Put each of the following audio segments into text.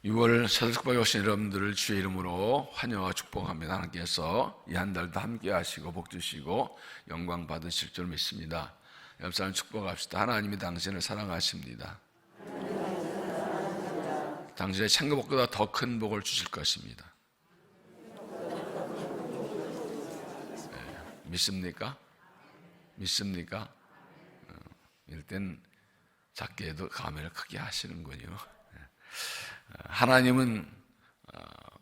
6월 새벽에 오신 여러분들을 주의 이름으로 환영하고 축복합니다. 하나님께서 이 한 달도 함께 하시고 복 주시고 영광 받으실 줄 믿습니다. 옆 사람 축복합시다. 하나님이 당신을 사랑하십니다. 당신의 천국보다 더 큰 복을 주실 것입니다. 믿습니까? 믿습니까? 일단 작게 해도 감회를 크게 하시는군요. 하나님은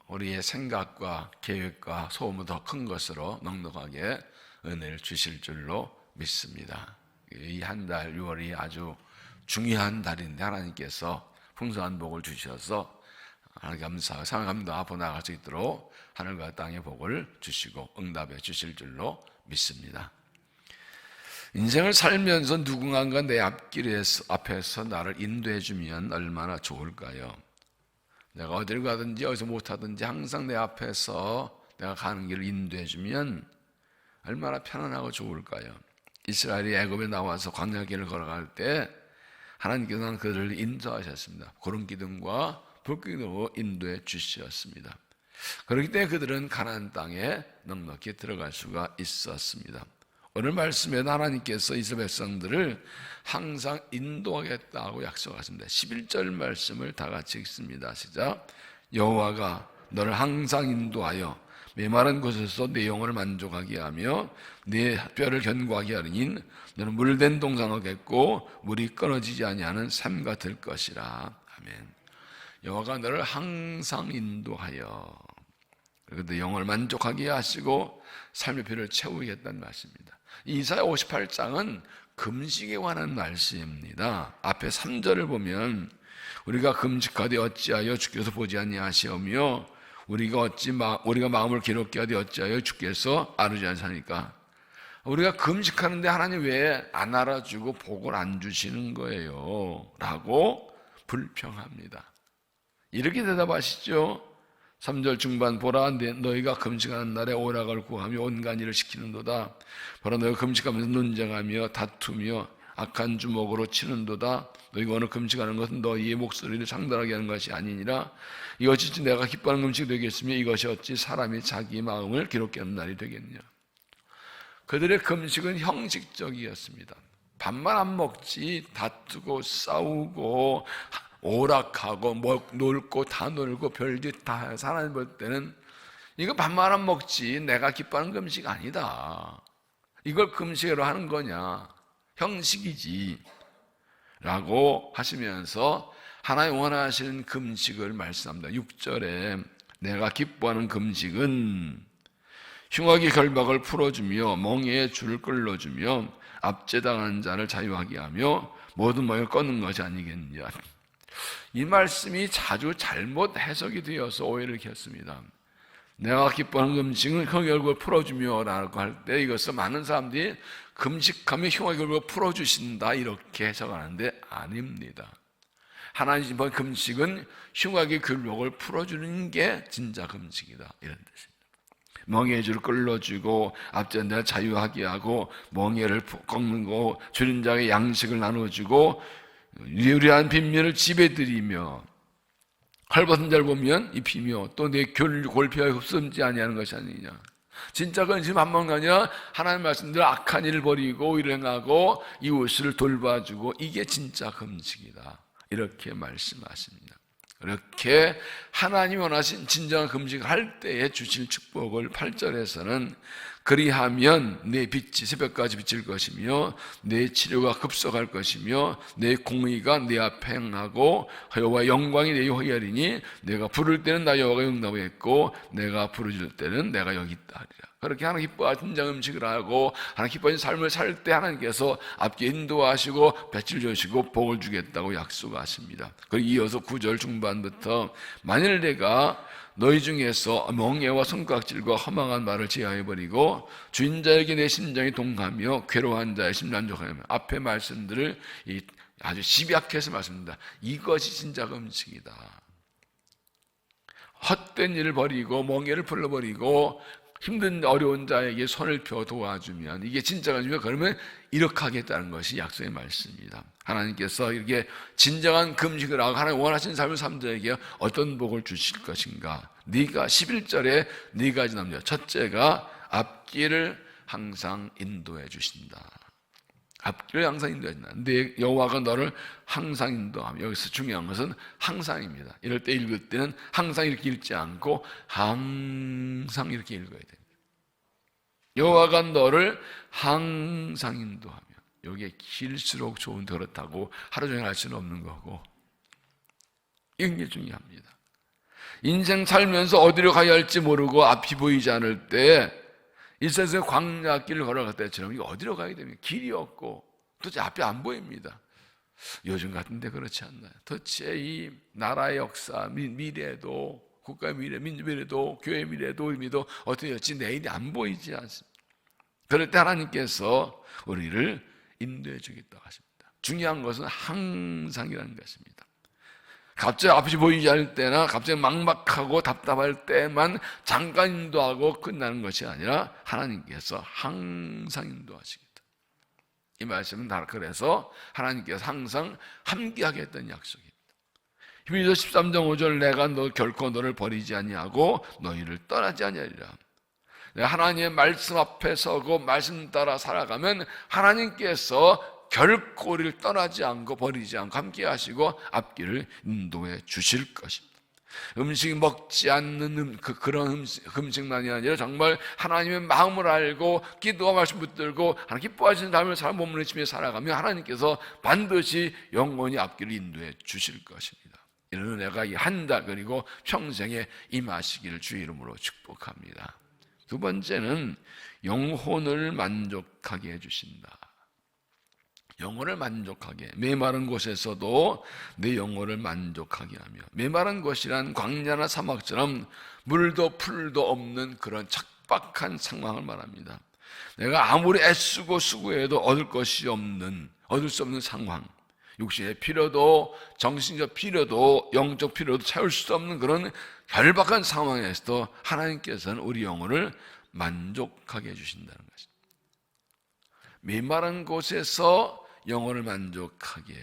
우리의 생각과 계획과 소원보다 더 큰 것으로 넉넉하게 은혜를 주실 줄로 믿습니다. 이 한 달 6월이 아주 중요한 달인데 하나님께서 풍성한 복을 주셔서 하나님 감사하고 상함도 앞으로 나아갈 수 있도록 하늘과 땅의 복을 주시고 응답해 주실 줄로 믿습니다. 인생을 살면서 누군가가 내 앞에서 나를 인도해 주면 얼마나 좋을까요? 내가 어딜 가든지 어디서 못하든지 항상 내 앞에서 내가 가는 길을 인도해 주면 얼마나 편안하고 좋을까요? 이스라엘이 애굽에 나와서 광야길을 걸어갈 때 하나님께서는 그들을 인도하셨습니다. 구름 기둥과 불 기둥으로 인도해 주셨습니다. 그렇기 때문에 그들은 가나안 땅에 넉넉히 들어갈 수가 있었습니다. 오늘 말씀에 하나님께서 이스라엘 백성들을 항상 인도하겠다고 약속하십니다. 11절 말씀을 다 같이 읽습니다. 시작. 여호와가 너를 항상 인도하여 메마른 곳에서 내 영혼을 만족하게 하며 내 뼈를 견고하게 하리니 너는 물된 동산하겠고 물이 끊어지지 아니하는 샘과 될 것이라. 아멘. 여호와가 너를 항상 인도하여 그리고 내 영혼을 만족하게 하시고 삶의 뼈를 채우겠다는 말씀입니다. 이사야 58장은 금식에 관한 말씀입니다. 앞에 3절을 보면 우리가 금식하되 어찌하여 주께서 보지 아니하시오며 우리가 마음을 괴롭게 하되 어찌하여 주께서 알지 않으시니까 우리가 금식하는데 하나님 왜 안 알아주고 복을 안 주시는 거예요? 라고 불평합니다. 이렇게 대답하시죠. 3절 중반 보라 너희가 금식하는 날에 오락을 구하며 온갖 일을 시키는도다. 보라 너희가 금식하면서 논쟁하며 다투며 악한 주먹으로 치는도다. 너희가 오늘 금식하는 것은 너희의 목소리를 장단하게 하는 것이 아니니라. 이것이 어찌 내가 기뻐하는 금식이 되겠으며 이것이 어찌 사람이 자기 마음을 기록게 하는 날이 되겠냐. 그들의 금식은 형식적이었습니다. 밥만 안 먹지 다투고 싸우고 오락하고 놀고 다 놀고 별짓 다 해서 하나님 볼 때는 이거 밥만 안 먹지 내가 기뻐하는 금식 아니다. 이걸 금식으로 하는 거냐? 형식이지 라고 하시면서 하나님 원하시는 금식을 말씀합니다. 6절에 내가 기뻐하는 금식은 흉악의 결박을 풀어주며 멍에의 줄을 끌어주며 압제당한 자를 자유하게 하며 모든 멍을 끊는 것이 아니겠느냐. 이 말씀이 자주 잘못 해석이 되어서 오해를 일으켰습니다. 내가 기뻐하는 금식은 흉악의 결박을 풀어주며 라고 할 때 이것을 많은 사람들이 금식하며 흉악의 결박을 풀어주신다 이렇게 해석하는데 아닙니다. 하나님 금식은 흉악의 결박을 풀어주는 게 진짜 금식이다 이런 뜻입니다. 멍에의 줄을 끌어주고 앞전 자를 자유하게 하고 멍에를 꺾는 거 줄인 자에게 양식을 나눠주고 유리한 빈면을 집에 들이며 헐벗은 자를 보면 입히며 또 내 골피하여 흡수지 아니하는 것이 아니냐. 진짜 그건 지금 한 번가 아니라 하나님 말씀대로 악한 일을 버리고 일행하고 이웃을 돌봐주고 이게 진짜 금식이다 이렇게 말씀하십니다. 이렇게 하나님이 원하신 진정한 금식을 할 때에 주실 축복을 8절에서는 그리하면 내 빛이 새벽까지 비칠 것이며 내 치료가 급속할 것이며 내 공의가 내 앞에 행하고 여호와의 영광이 내 허리하리니 내가 부를 때는 나 여호와가 응답하겠고 내가 부르짖을 때는 내가 여기 있다 하리라. 그렇게 하나님 기뻐하신 진정 음식을 하고 하나님 기뻐하신 삶을 살 때 하나님께서 앞에 인도하시고 볕을 주시고 복을 주겠다고 약속하십니다. 그리고 이어서 9절 중반부터 만일 내가 너희 중에서 멍에와 손가락질과 허망한 말을 제하여버리고 주인자에게 내 심정이 동하며 괴로워한 자의 심란족하며 앞에 말씀들을 아주 집약해서 말씀합니다. 이것이 진짜 금식이다. 헛된 일을 버리고 멍에를 풀어버리고 힘든 어려운 자에게 손을 펴 도와주면 이게 진짜 금식이면 그러면 이렇게 하겠다는 것이 약속의 말씀입니다. 하나님께서 이렇게 진정한 금식을 하고 하나님 원하시는 삶을 사는 자에게 어떤 복을 주실 것인가? 네가 11절에 네 가지 남자, 첫째가 앞길을 항상 인도해 주신다. 앞길을 항상 인도해 준다. 네 여호와가 너를 항상 인도하며, 여기서 중요한 것은 항상입니다. 이럴 때 읽을 때는 항상 이렇게 읽지 않고 항상 이렇게 읽어야 됩니다. 여호와가 너를 항상 인도하며, 여기에 길수록 좋은데 그렇다고 하루 종일 할 수는 없는 거고, 이런 게 중요합니다. 인생 살면서 어디로 가야 할지 모르고 앞이 보이지 않을 때 이 세상에 광야길을 걸어갈 때처럼 이거 어디로 가야 됩니까? 길이 없고 도대체 앞이 안 보입니다. 요즘 같은데 그렇지 않나요? 도대체 이 나라의 역사, 미래도, 국가의 미래, 민주의 미래도, 교회의 미래도, 의미도 어떻게 될지 내일이 안 보이지 않습니다. 그럴 때 하나님께서 우리를 인도해 주겠다고 하십니다. 중요한 것은 항상이라는 것입니다. 갑자기 앞이 보이지 않을 때나 갑자기 막막하고 답답할 때만 잠깐 인도하고 끝나는 것이 아니라 하나님께서 항상 인도하시겠다. 이 말씀은 다 그래서 하나님께서 항상 함께하겠다는 약속입니다. 히브리서 13장 5절 내가 너 결코 너를 버리지 아니하고 너희를 떠나지 아니하리라. 하나님의 말씀 앞에 서고 말씀 따라 살아가면 하나님께서 결코 우리를 떠나지 않고 버리지 않고 함께 하시고 앞길을 인도해 주실 것입니다. 음식 먹지 않는 그런 음식만이 아니라 정말 하나님의 마음을 알고 기도와 말씀 붙들고 하나님 기뻐하시는 삶을 몸부림치며 살아가며 하나님께서 반드시 영원히 앞길을 인도해 주실 것입니다. 이런 은혜가 이 한 달 그리고 평생에 임하시기를 주의 이름으로 축복합니다. 두 번째는 영혼을 만족하게 해주신다. 영혼을 만족하게, 메마른 곳에서도 내 영혼을 만족하게 하며, 메마른 곳이란 광야나 사막처럼 물도 풀도 없는 그런 척박한 상황을 말합니다. 내가 아무리 애쓰고 수고해도 얻을 수 없는 상황, 육신의 필요도 정신적 필요도 영적 필요도 채울 수 없는 그런 결박한 상황에서도 하나님께서는 우리 영혼을 만족하게 해주신다는 것입니다. 메마른 곳에서 영혼을 만족하게.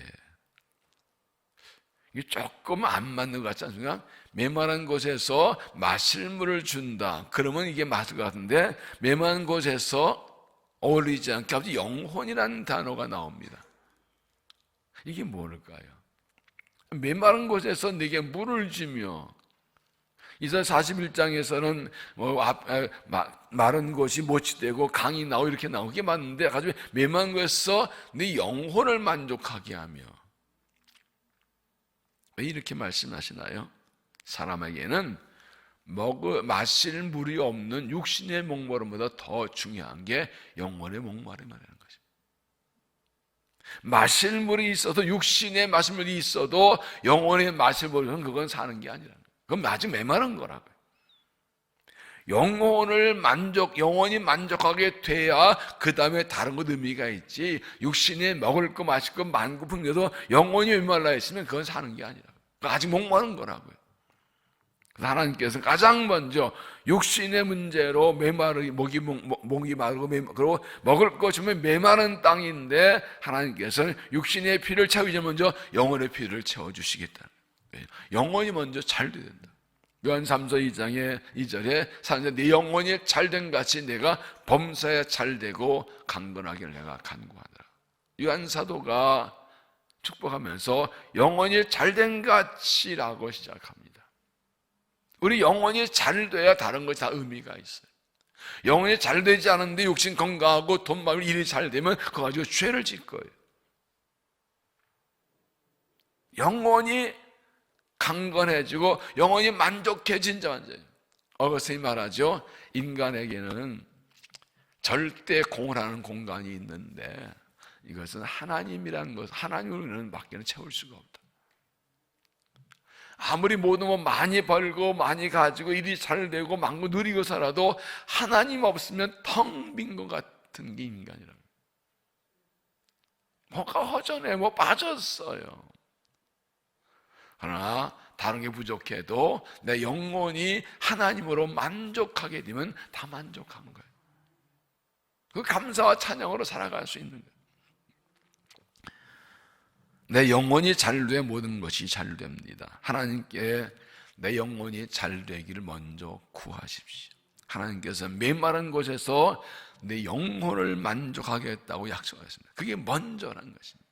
이게 조금 안 맞는 것 같지 않습니까? 메마른 곳에서 마실 물을 준다. 그러면 이게 맞을 것 같은데, 메마른 곳에서 어울리지 않게 갑자기 영혼이라는 단어가 나옵니다. 이게 뭘까요? 메마른 곳에서 내게 물을 주며, 이사야 41장에서는 마른 곳이 모치되고 강이 나오고 이렇게 나오게 맞는데, 가지고 메마른 곳에서 네 영혼을 만족하게 하며. 왜 이렇게 말씀하시나요? 사람에게는 마실 물이 없는 육신의 목마름보다 더 중요한 게 영혼의 목마름이라는 것입니다. 마실 물이 있어도, 육신의 마실 물이 있어도 영혼의 마실 물은 그건 사는 게 아니라는 거예요. 그건 아직 메마른 거라고요. 영혼이 만족하게 돼야 그 다음에 다른 것 의미가 있지, 육신에 먹을 거 마실 거 많고 풍겨도 영혼이 메말라 있으면 그건 사는 게 아니라고요. 아직 목마른 거라고요. 하나님께서 가장 먼저 육신의 문제로 목이 마르고 그리고 먹을 것 주면 메마른 땅인데, 하나님께서는 육신의 피를 채우기 전 먼저 영혼의 피를 채워주시겠다는 거예요. 영혼이 먼저 잘 돼야 된다. 요한 3서 2장의 2절에 사는 네 영혼이 잘된 같이 내가 범사에 잘되고 강건하기를 내가 간구하더라. 요한 사도가 축복하면서 영혼이 잘된 같이라고 시작합니다. 우리 영혼이 잘 돼야 다른 것이 다 의미가 있어요. 영혼이 잘 되지 않은데 육신 건강하고 돈 많고 일이 잘 되면 그거 가지고 죄를 질 거예요. 영혼이 강건해지고 영혼이 만족해진 자만 자예요. 어거스틴이 말하죠. 인간에게는 절대 공헌하는 공간이 있는데 이것은 하나님이라는 것, 하나님을 밖에는 채울 수가 없다. 아무리 모든 거 많이 벌고 많이 가지고 일이 잘 되고 많고 누리고 살아도 하나님 없으면 텅 빈 것 같은 게 인간이라는 거예요. 뭐가 허전해, 뭐 빠졌어요. 그러나 다른 게 부족해도 내 영혼이 하나님으로 만족하게 되면 다 만족한 거예요. 그 감사와 찬양으로 살아갈 수 있는 거예요. 내 영혼이 잘돼 모든 것이 잘됩니다. 하나님께 내 영혼이 잘되기를 먼저 구하십시오. 하나님께서 메마른 곳에서 내 영혼을 만족하겠다고 약속하셨습니다. 그게 먼저라는 것입니다.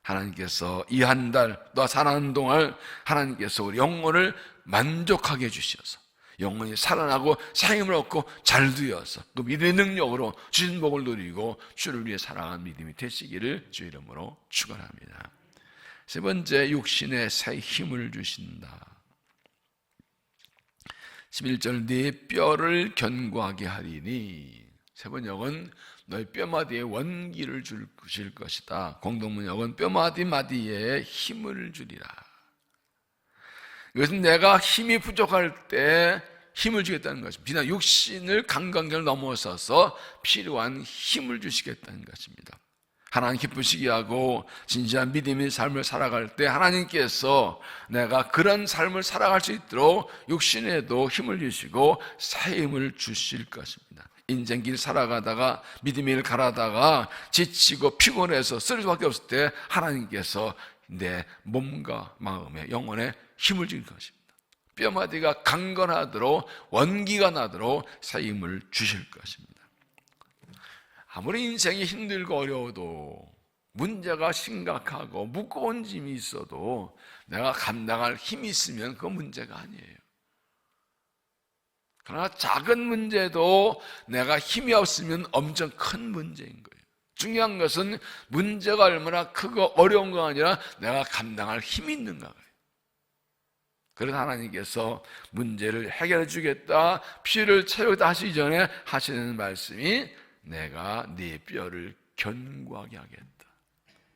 하나님께서 이 한 달 너 살아가는 동안 하나님께서 우리 영혼을 만족하게 해주셔서 영혼이 살아나고 생명을 얻고 잘 되어서 그 믿음의 능력으로 주신 복을 누리고 주를 위해 살아가는 믿음이 되시기를 주 이름으로 축원합니다. 세 번째, 육신에 새 힘을 주신다. 11절 네 뼈를 견고하게 하리니, 세 번역은 너희 뼈마디에 원기를 주실 것이다. 공동문역은 뼈마디마디에 힘을 주리라. 이것은 내가 힘이 부족할 때 힘을 주겠다는 것입니다. 비단 육신을 강관계를 넘어서서 필요한 힘을 주시겠다는 것입니다. 하나님 기쁘시게 하고 진지한 믿음의 삶을 살아갈 때 하나님께서 내가 그런 삶을 살아갈 수 있도록 육신에도 힘을 주시고 새 힘을 주실 것입니다. 인생길 살아가다가 믿음의 길 가다가 지치고 피곤해서 쓰러질 수밖에 없을 때 하나님께서 내 몸과 마음에 영혼에 힘을 주실 것입니다. 뼈마디가 강건하도록 원기가 나도록 새 힘을 주실 것입니다. 아무리 인생이 힘들고 어려워도 문제가 심각하고 무거운 짐이 있어도 내가 감당할 힘이 있으면 그건 문제가 아니에요. 그러나 작은 문제도 내가 힘이 없으면 엄청 큰 문제인 거예요. 중요한 것은 문제가 얼마나 크고 어려운 거 아니라 내가 감당할 힘이 있는가. 그래서 하나님께서 문제를 해결해 주겠다, 피를 채우다 하시기 전에 하시는 말씀이 내가 네 뼈를 견고하게 하겠다.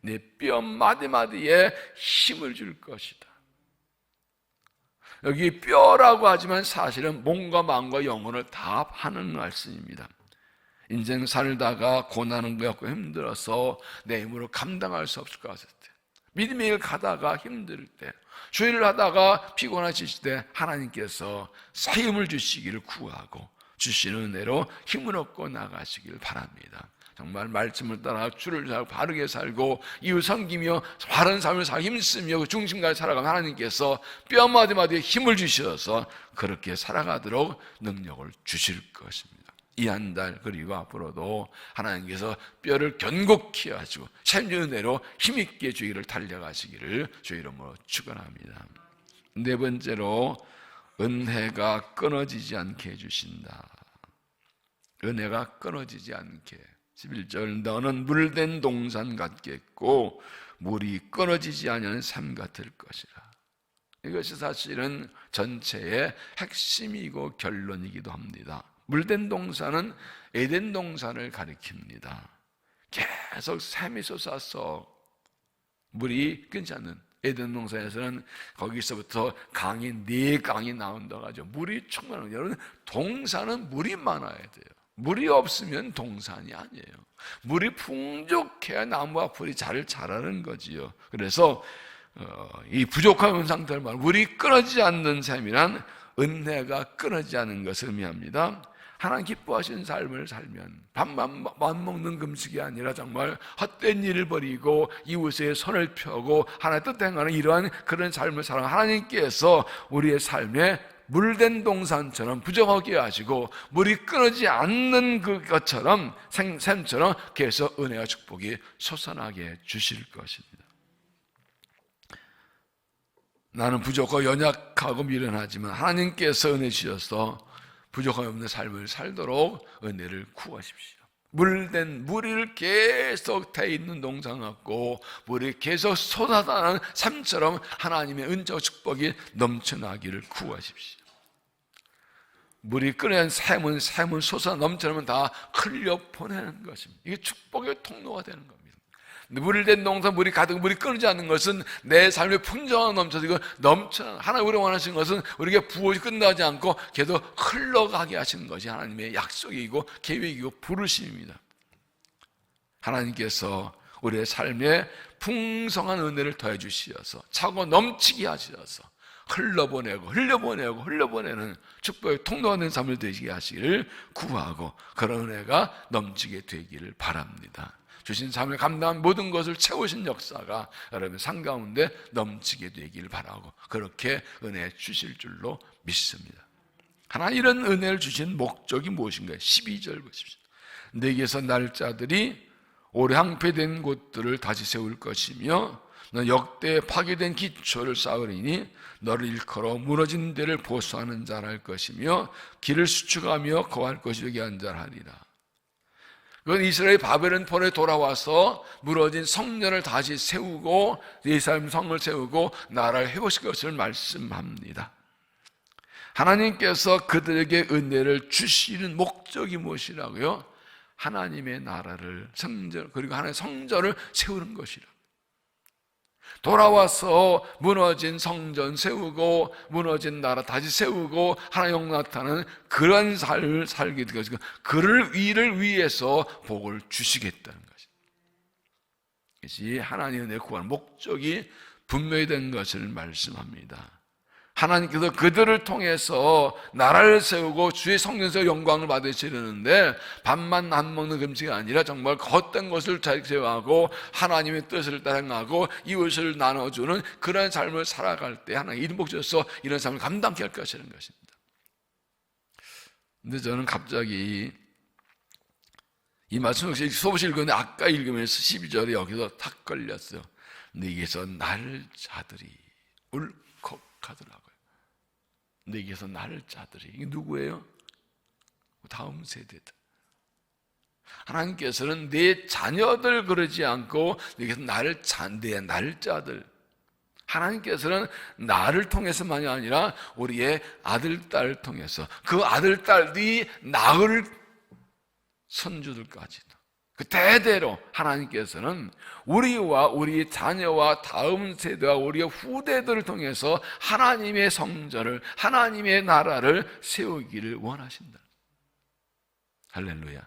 네 뼈 마디마디에 힘을 줄 것이다. 여기 뼈라고 하지만 사실은 몸과 마음과 영혼을 다 하는 말씀입니다. 인생 살다가 고난은 겪고 힘들어서 내 힘으로 감당할 수 없을 것 같을 때, 믿음의 길 가다가 힘들 때, 주일을 하다가 피곤하실 때 하나님께서 새 힘을 주시기를 구하고 주시는 은혜로 힘을 얻고 나가시길 바랍니다. 정말 말씀을 따라 주를 잘 바르게 살고 이웃 섬기며 바른 삶을 살고 힘쓰며 그 중심까지 살아가면 하나님께서 뼈 마디마디에 힘을 주셔서 그렇게 살아가도록 능력을 주실 것입니다. 이 한 달 그리고 앞으로도 하나님께서 뼈를 견고히 하시고 참된 은혜로 힘있게 주기를 달려가시기를 주 이름으로 축원합니다. 네 번째로 은혜가 끊어지지 않게 해주신다. 은혜가 끊어지지 않게. 11절 너는 물된 동산 같겠고 물이 끊어지지 않는 삶 같을 것이라. 이것이 사실은 전체의 핵심이고 결론이기도 합니다. 물된 동산은 에덴 동산을 가리킵니다. 계속 샘이 솟아서 물이 끊지 않는 에덴 동산에서는 거기서부터 강이 4강이 나온다고 하죠. 물이 충만한. 여러분, 동산은 물이 많아야 돼요. 물이 없으면 동산이 아니에요. 물이 풍족해야 나무와 풀이 잘 자라는 거지요. 그래서 이 부족한 상태를 말하면 물이 끊어지지 않는 삶이란 은혜가 끊어지지 않는 것을 의미합니다. 하나님 기뻐하시는 삶을 살면 밥만 먹는 금식이 아니라 정말 헛된 일을 버리고 이웃의 손을 펴고 하나의 뜻 행하는 이러한 그런 삶을 살아가는 하나님께서 우리의 삶에 물된 동산처럼 부정하게 하시고 물이 끊어지지 않는 그것처럼 샘처럼 계속 은혜와 축복이 솟아나게 주실 것입니다. 나는 부족하고 연약하고 미련하지만 하나님께서 은혜 주셔서 부족함이 없는 삶을 살도록 은혜를 구하십시오. 물을 계속 돼 있는 동산 같고 물이 계속 쏟아나는 삶처럼 하나님의 은혜와 축복이 넘쳐나기를 구하십시오. 물이 끓는 샘은 솟아 넘쳐나면 다 흘려 보내는 것입니다. 이게 축복의 통로가 되는 겁니다. 물된 동산 물이 가득 물이 끊이지 않는 것은 내 삶의 풍성함 넘쳐서 이거 넘쳐나는, 하나님 우리가 원하시는 것은 우리에게 부어지 끝나지 않고 계속 흘러가게 하시는 것이 하나님의 약속이고 계획이고 부르심입니다. 하나님께서 우리의 삶에 풍성한 은혜를 더해 주시어서 차고 넘치게 하시어서 흘려보내는 축복의 통로가 된 삶을 되시게 하시기를 구하고 그런 은혜가 넘치게 되기를 바랍니다. 주신 삶을 감당한 모든 것을 채우신 역사가 여러분 삶 가운데 넘치게 되길 바라고 그렇게 은혜 주실 줄로 믿습니다. 하나님 이런 은혜를 주신 목적이 무엇인가요? 12절 보십시오. 내게서 날짜들이 오래 항폐된 곳들을 다시 세울 것이며 너 역대 파괴된 기초를 쌓으리니 너를 일컬어 무너진 데를 보수하는 자라 할 것이며 길을 수축하며 거할 것이 되게 한 자라 하리라. 그건 이스라엘 바벨론 폰에 돌아와서 무너진 성전을 다시 세우고 예루살렘 성을 세우고 나라를 회복시킬 것을 말씀합니다. 하나님께서 그들에게 은혜를 주시는 목적이 무엇이라고요? 하나님의 나라를 성전 그리고 하나님의 성전을 세우는 것이라. 돌아와서 무너진 성전 세우고 무너진 나라 다시 세우고 하나님 나타나는 그런 삶을 살게 되고 그를 위를 위해서 복을 주시겠다는 것입니다. 이것이 하나님의 은혜를 구하는 목적이 분명히 된 것을 말씀합니다. 하나님께서 그들을 통해서 나라를 세우고 주의 성전에서 영광을 받으시려는데 밥만 안 먹는 금식이 아니라 정말 헛된 것을 제어하고 하나님의 뜻을 따라가고 이웃을 나눠주는 그런 삶을 살아갈 때 하나님 이름 복주셔서 이런 삶을 감당케 할 것이라는 것입니다. 근데 저는 갑자기 이 말씀 혹시 소보시 읽었는데 아까 읽으면서 12절에 여기서 탁 걸렸어요. 내게서 날 자들이 울컥하더라고요. 내게서 나를 짜들이. 이게 누구예요? 다음 세대다. 하나님께서는 내 자녀들 그러지 않고 내게서 나를 짜들. 하나님께서는 나를 통해서만이 아니라 우리의 아들, 딸을 통해서 그 아들, 딸이 낳을 선주들까지도 그 대대로 하나님께서는 우리와 우리 자녀와 다음 세대와 우리의 후대들을 통해서 하나님의 성전을 하나님의 나라를 세우기를 원하신다. 할렐루야.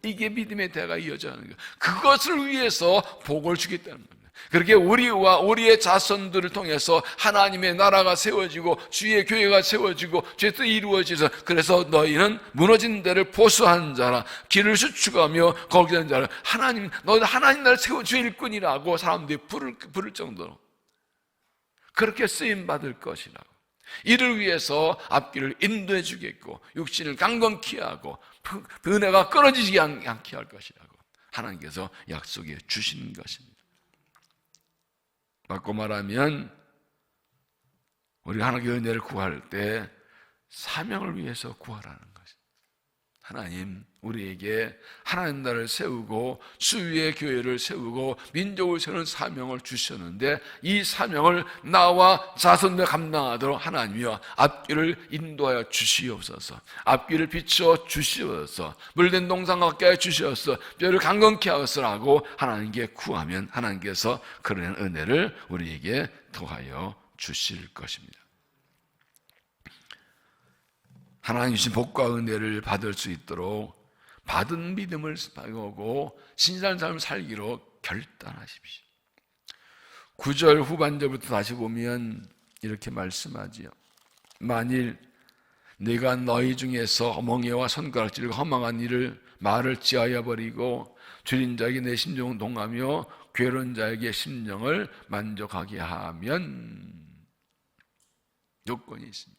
이게 믿음의 대가 이어져 가는 거예요. 그것을 위해서 복을 주겠다는 겁니다. 그렇게 우리와 우리의 자손들을 통해서 하나님의 나라가 세워지고 주의 교회가 세워지고 주의 뜻이 이루어져서 그래서 너희는 무너진 데를 보수한 자라 길을 수축하며 거기는 자라 하나님 너희는 하나님 나라를 세워주의 일꾼이라고 사람들이 부를 정도로 그렇게 쓰임받을 것이라고 이를 위해서 앞길을 인도해 주겠고 육신을 강건케 하고 은혜가 끊어지지 않게 할 것이라고 하나님께서 약속해 주신 것입니다. 바꿔 말하면 우리가 하나님의 은혜를 구할 때 사명을 위해서 구하라는 것입니다. 하나님 우리에게 하나님 나라를 세우고 주의 교회를 세우고 민족을 세우는 사명을 주셨는데 이 사명을 나와 자손들 감당하도록 하나님이여 앞길을 인도하여 주시옵소서. 앞길을 비추어 주시옵소서. 물된 동산 갖게 하여 주시옵소서. 뼈를 강건케 하옵소서라고 하나님께 구하면 하나님께서 그런 은혜를 우리에게 더하여 주실 것입니다. 하나님 주신 복과 은혜를 받을 수 있도록 받은 믿음을 가지고 신실한 삶을 살기로 결단하십시오. 9절 후반절부터 다시 보면 이렇게 말씀하지요. 만일 내가 너희 중에서 멍에와 손가락질과 허망한 일을 말을 지하여 버리고 줄인 자에게 내 심정을 동하며 괴로운 자에게 심령을 만족하게 하면 요건이 있습니다.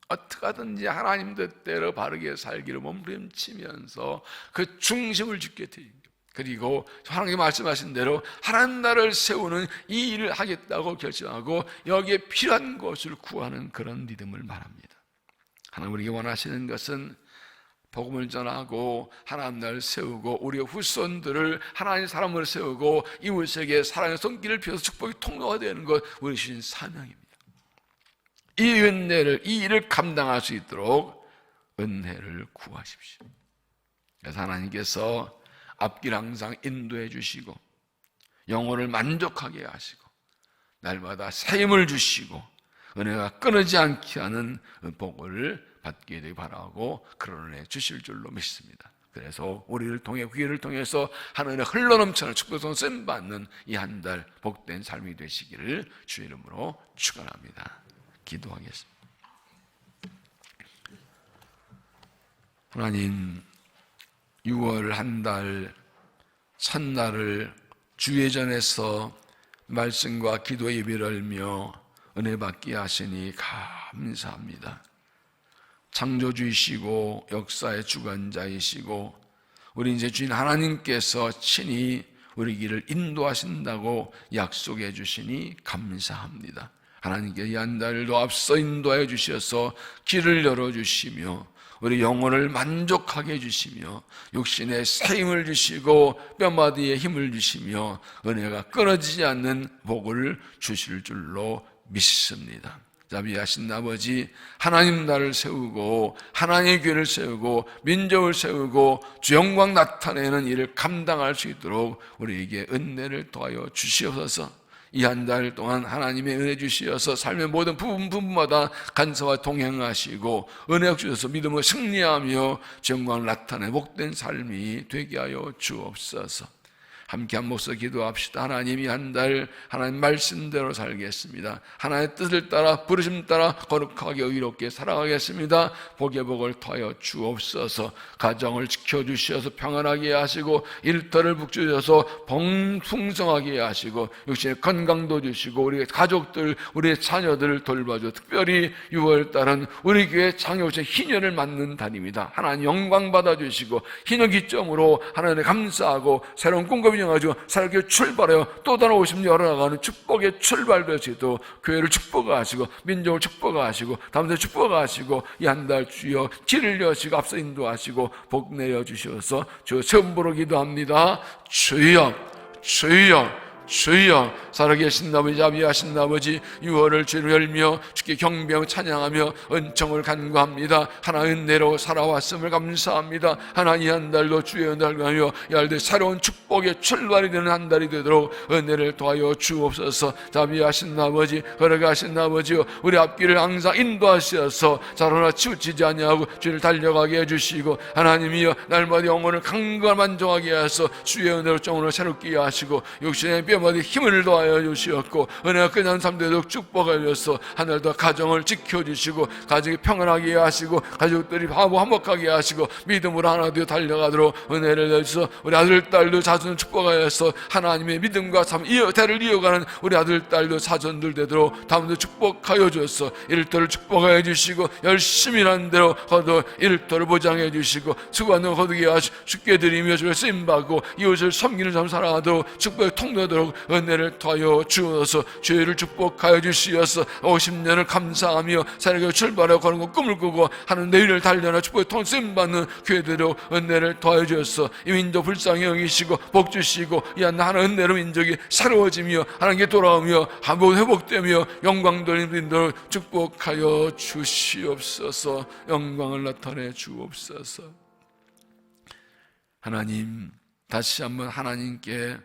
어떻게 하든지 하나님 뜻대로 바르게 살기를 몸부림치면서 그 중심을 죽게 되는 것. 그리고 하나님이 말씀하신 대로 하나님 나라를 세우는 이 일을 하겠다고 결심하고 여기에 필요한 것을 구하는 그런 믿음을 말합니다. 하나님 우리에게 원하시는 것은 복음을 전하고 하나님 나라를 세우고 우리의 후손들을 하나님의 사람을 세우고 이웃에게 사랑의 손길을 펴서 축복의 통로가 되는 것 우리 주신 사명입니다. 이 은혜를 이 일을 감당할 수 있도록 은혜를 구하십시오. 그래서 하나님께서 앞길 항상 인도해 주시고 영혼을 만족하게 하시고 날마다 새 힘을 주시고 은혜가 끊어지지 않게 하는 복을 받게 되기 바라고 그런 은혜 주실 줄로 믿습니다. 그래서 우리를 통해 기회를 통해서 하늘에 흘러넘치는 축복성 쌤 받는 이 한 달 복된 삶이 되시기를 주의 이름으로 축원합니다. 기도하겠습니다. 하나님 6월 한 달 첫날을 주예전에서 말씀과 기도 예배를 하며 은혜 받게 하시니 감사합니다. 창조주이시고 역사의 주관자이시고 우리 이제 주인 하나님께서 친히 우리 길을 인도하신다고 약속해 주시니 감사합니다. 하나님께 이 한 달도 앞서 인도하여 주셔서 길을 열어주시며 우리 영혼을 만족하게 해주시며 육신에 새 힘을 주시고 뼈마디에 힘을 주시며 은혜가 끊어지지 않는 복을 주실 줄로 믿습니다. 자비하신 아버지, 하나님 나라를 세우고 하나님의 교회를 세우고 민족을 세우고 주 영광 나타내는 일을 감당할 수 있도록 우리에게 은혜를 더하여 주시옵소서. 이 한 달 동안 하나님의 은혜 주시어서 삶의 모든 부분마다 간서와 동행하시고 은혜 주셔서 믿음을 승리하며 주 영광을 나타내 복된 삶이 되게 하여 주옵소서. 함께 한 목소리 기도합시다. 하나님, 이 한 달 하나님 말씀대로 살겠습니다. 하나님의 뜻을 따라 부르심 따라 거룩하게 의롭게 살아가겠습니다. 복의 복을 더하여 주옵소서. 가정을 지켜주셔서 평안하게 하시고 일터를 북주셔서 풍성하게 하시고 육신의 건강도 주시고 우리 가족들 우리의 자녀들을 돌봐줘. 특별히 6월달은 우리 교회 장애우신 희년을 맞는 달입니다. 하나님 영광 받아주시고 희년 기점으로 하나님에 감사하고 새로운 꿈꿔 가지고 살게 출발하여 또 다른 50년 열어나가는 축복의 출발되시도 교회를 축복하시고 민족을 축복하시고 다음에 축복하시고 이 한 달 주여 길을 여시고 앞서 인도하시고 복 내려 주셔서 주 처음으로 기도합니다. 주여 주여 주여. 살아계신 아버지, 자비하신 아버지, 6월을 주를 열며 주께 경배하며 찬양하며 은총을 간구합니다. 하나의 은혜로 살아왔음을 감사합니다. 하나님, 한 달도 주의 은혜를 가며 이 한 달 새로운 축복의 출발이 되는 한 달이 되도록 은혜를 더하여 주옵소서. 자비하신 아버지, 걸어가신 아버지요, 우리 앞길을 항상 인도하셔서 자로나 치우치지 아니하고 주를 달려가게 해주시고 하나님이여 날마다 영혼을 강건하게 만족하게 하셔서 주의 은혜로 정으로 새롭게 하시고 육신의 뼈마디 힘을 더하여 주시었고 은혜가 끝난 삶들도 축복하여 주셔서 하늘도 가정을 지켜주시고 가정이 평안하게 하시고 가족들이 화목하게 하시고 믿음으로 하나 되어 달려가도록 은혜를 내주셔서 우리 아들 딸도 자손을 축복하여서 하나님의 믿음과 삶 대를 이어가는 우리 아들 딸도 자손들 되도록 다음도 축복하여 주셔서 일터를 축복하여 주시고 열심히 일하는 대로 거둬 일터를 보장해 주시고 수고하는 거두게 하시고 주께 드리며 주를 쓰임받고 이웃을 섬기는 삶 살아가도록 축복의 통로도록 은혜를 더하여 주어서 죄를 축복하여 주시어서 50년을 감사하며 새롭게 출발하고 가는 것 꿈을 꾸고 하는 내일을 달려나 축복의 통 쓰임받는 교회대로 은혜를 더하여 주어서 이 민족 불쌍히 여기시고 복 주시고 이 하나님 은혜로 민족이 새로워지며 하나님께 돌아오며 한번 회복되며 영광 돌리는 대로 축복하여 주시옵소서. 영광을 나타내 주옵소서. 하나님, 다시 한번 하나님께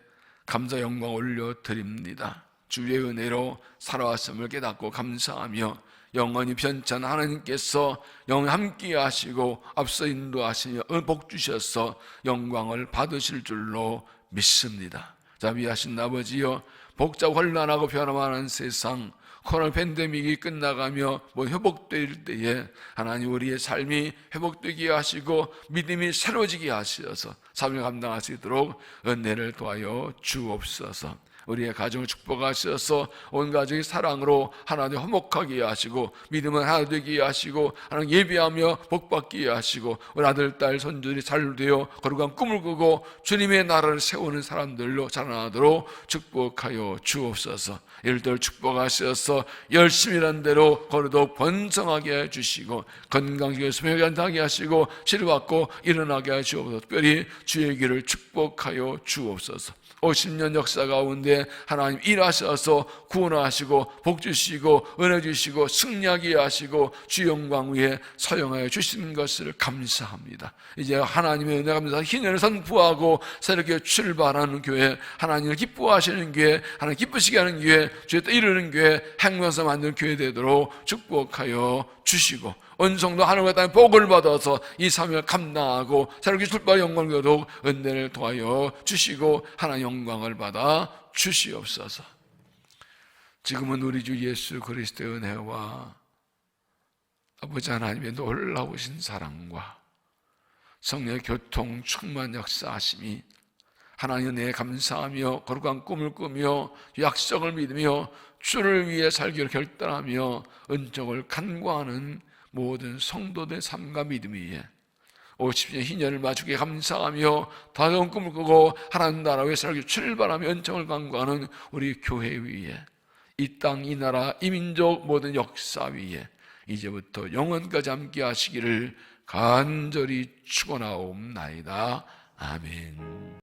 감사 영광 올려드립니다. 주의 은혜로 살아왔음을 깨닫고 감사하며 영원히 변찬 하나님께서 영원히 함께 하시고 앞서 인도하시며 복 주셔서 영광을 받으실 줄로 믿습니다. 자비하신 아버지여, 복잡 혼란하고 변화만한 세상 코로나 팬데믹이 끝나가며 회복될 때에 하나님 우리의 삶이 회복되게 하시고 믿음이 새로워지게 하셔서 삶을 감당할 수 있도록 은혜를 도하여 주옵소서. 우리의 가정을 축복하셔서 온 가족이 사랑으로 하나님 화목하게 하시고 믿음은 하나 되게 하시고 하나님 예배하며 복받게 하시고 우리 아들 딸 손주들이 잘 되어 거룩한 꿈을 꾸고 주님의 나라를 세우는 사람들로 자라나도록 축복하여 주옵소서. 일들 축복하셔서 열심히 일한 대로 거룩도 번성하게 해주시고 건강하게 수명하게 하시고 치료받고 일어나게 하시옵소서. 특별히 주의 길을 축복하여 주옵소서. 50년 역사 가운데 하나님 일하셔서 구원하시고 복 주시고 은혜 주시고 승리하게 하시고 주 영광 위에 사용하여 주시는 것을 감사합니다. 이제 하나님의 은혜 감사 희년을 선포하고 새롭게 출발하는 교회, 하나님을 기뻐하시는 교회, 하나님 기쁘시게 하는 교회, 주의 뜻 이루는 교회, 행명서 만드는 교회 되도록 축복하여 주시고 은성도 하늘과 땅의 복을 받아서 이 사명을 감당하고 새롭게 출발 영광을 얻도록 은혜를 도하여 주시고 하나님 영광을 받아 주시옵소서. 지금은 우리 주 예수 그리스도의 은혜와 아버지 하나님의 놀라우신 사랑과 성령의 교통 충만 역사하심이 하나님 은혜에 감사하며 거룩한 꿈을 꾸며 약속을 믿으며 주를 위해 살기로 결단하며 은총을 간구하는 모든 성도들의 삶과 믿음 위에 50년 희년을 맞추기에 감사하며 더 좋은 꿈을 꾸고 하나님 나라 위해 살기 출발하며 은총을 간구하는 우리 교회 위에 이 땅, 이 나라, 이 민족 모든 역사 위에 이제부터 영원까지 함께 하시기를 간절히 축원하옵나이다. 아멘.